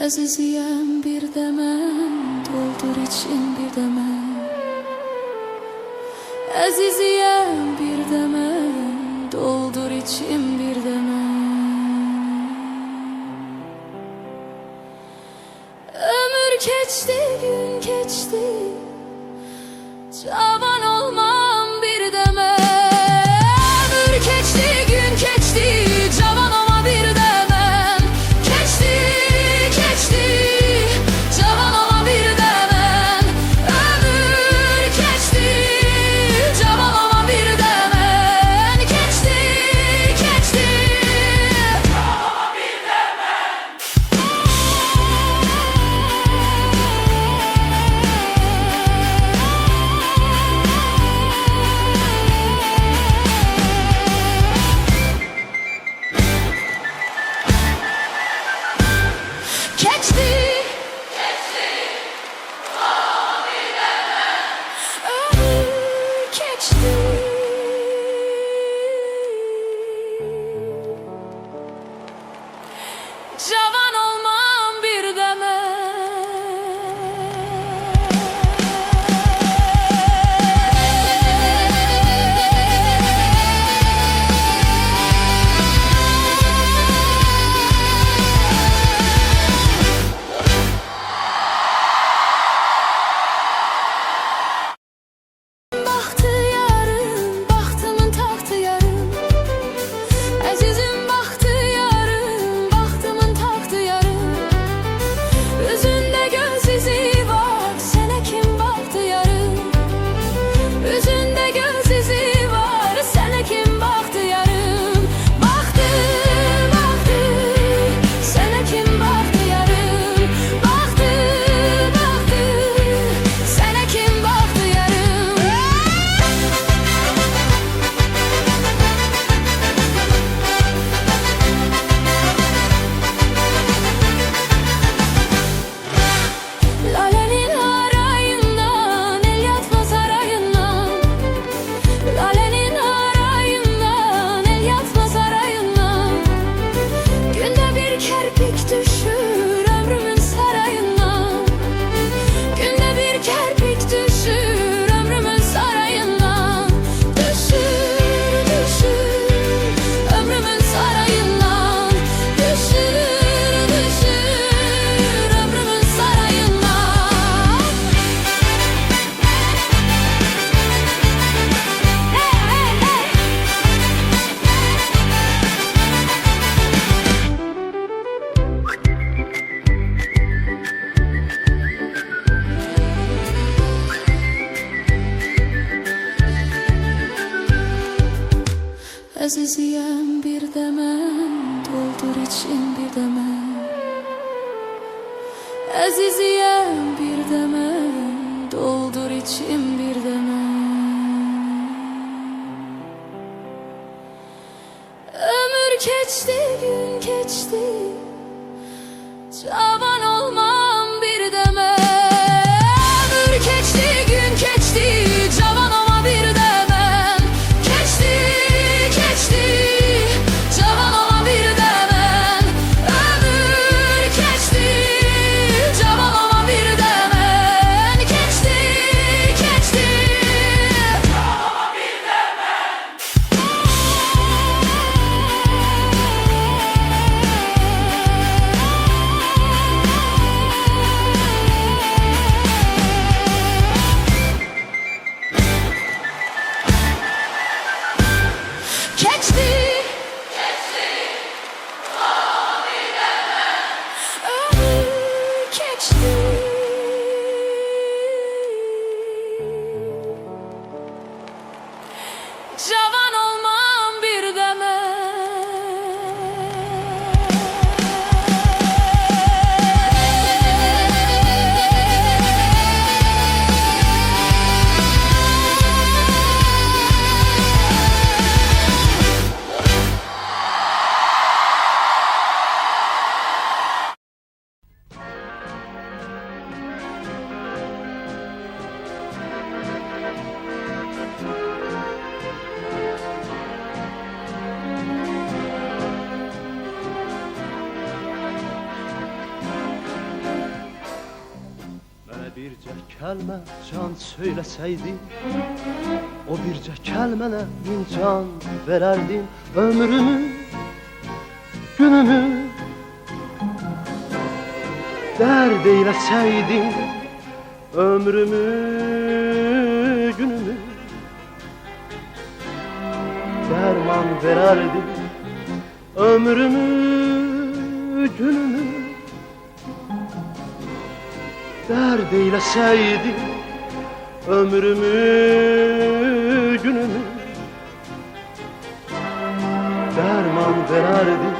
Aziziyem bir demen, doldur için bir demen. Aziziyem bir demen, doldur için bir demen. Ömür geçti, gün geçti, cavan olmam bir demen. Ömür geçti, gün geçti, cavan olma bir demen. Geçti, geçti, cavan olma bir demen. Ömür geçti, cavan olma bir demen. Geçti, geçti, cavan olma bir demen. Geçti, geçti, cavan bir demen. Ömür geçti. Cavan olmam bir demen. Bahtı yarım, bahtımın tahtı yarım. Azizim bahtı yarım, bahtımın tahtı yarım. Üzünde göz izi var, sana kim baktı yarım. Üzünde göz izi var, sana kim baktı yarım. Baktı, baktı, sana kim baktı yarım. Baktı, baktı, sana kim baktı yarım. Lalenin harayından, el yatma sarayından. Lalenin harayından, el yatma sarayından. Günde bir kerpik düşür ömrümün sarayından. Günde bir kerpik düşür ömrümün sarayından. Düşür, düşür ömrümün sarayından. Düşür, düşür ömrümün sarayından. Hey, hey, hey. Aziziyem bir demen, doldur için bir demen. Aziziyem bir demen, doldur için bir demen. Ömür geçti, gün geçti, cavan olmam bir demen. Ömür geçti, gün geçti, cavan olma bir demen. Geçti, geçti, cavan olma bir demen. Ömür geçti, cavan olma bir demen. Geçti, geçti, cavan olma bir demen. kəlmə can söyləsəydin, o bircə kəlmənə min can verərdin. Ömrümü, günümü dərd eyləsəydin, ömrümü, günümü dərman verərdin. Ömrümü, günümü dərd eyləsəydin, ömrümü, günümü dərman verərdin.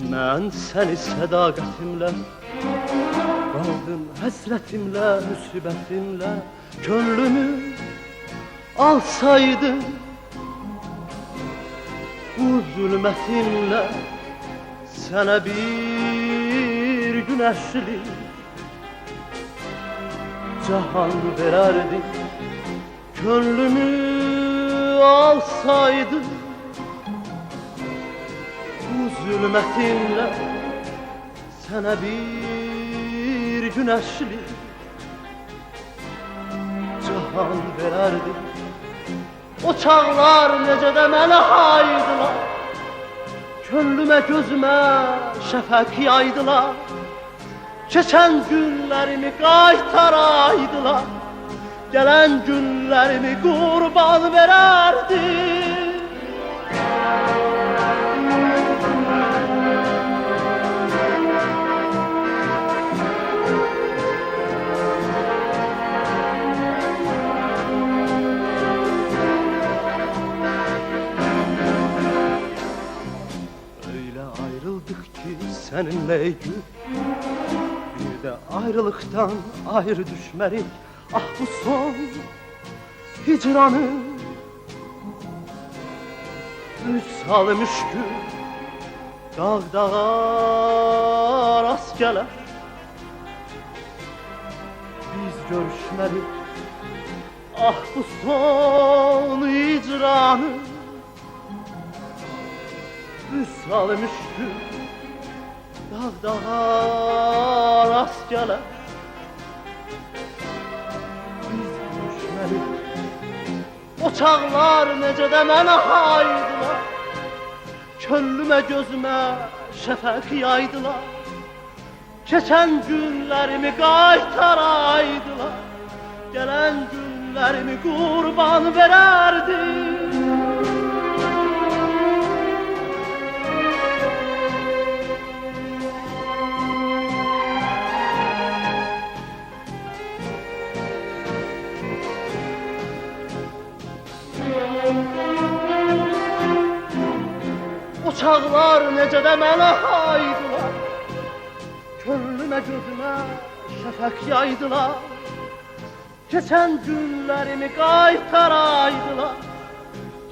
Mən səni sədaqətimlə, qaldım həsrətimlə, müsibətimlə. Könlümü alsaydım bu zülmətimlə, sənə bir günəşlik cahan verərdim. Könlümü alsaydım zülmətinlə, sənə bir günəşlik cahan verərdim. O çağlar necə də mənə haydılar, könlümə gözümə şəfəq yaydılar. Keçən günlərimi qaytaraydılar, gələn günlərimi qurban verərdim. Səninlə gül, bir də ayrılıqdan ayrı düşmərik. Ah bu son hicranın üç salı müşkül, dağ dağa rast gələr, biz görüşmərik. Ah bu son hicranın üç salı müşkül, dağ dağa rast gələr, biz görüşməlik. O çağlar necə də mənə haydılar, könlümə gözümə şəfəq yaydılar. Keçən günlərimi qaytaraydılar, gələn günlərimi qurban verərdim. O çağlar necə də mənə haydılar, könlümə gözümə şəfəq yaydılar. Keçən günlərimi qaytaraydılar,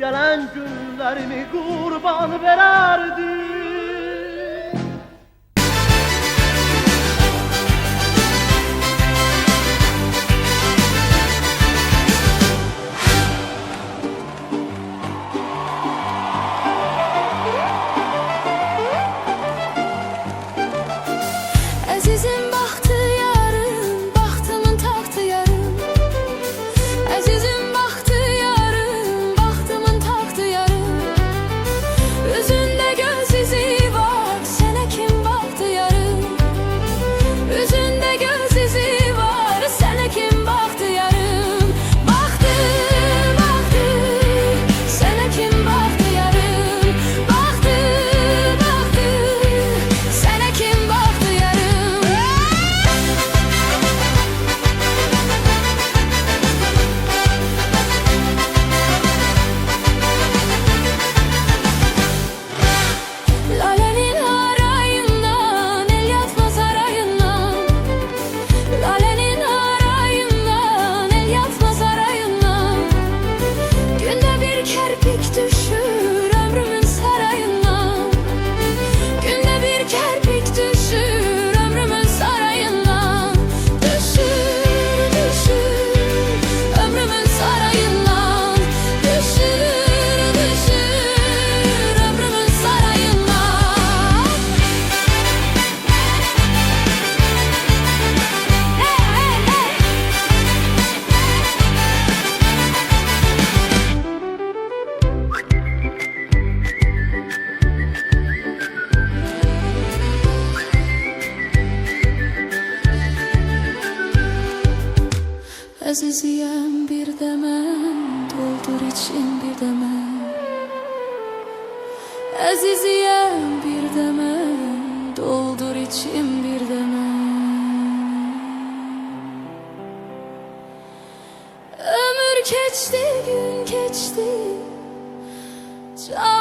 gələn günlərimi qurban verərdim. Əzizim baxtı yarım, baxtımın taxtı yarım. Əzizim baxtı yarım, baxtımın taxtı yarım. Üzündə göz izi doldur için bir deme. Aziziyem bir deme, doldur için bir deme. Ömür geçti, gün geçti, can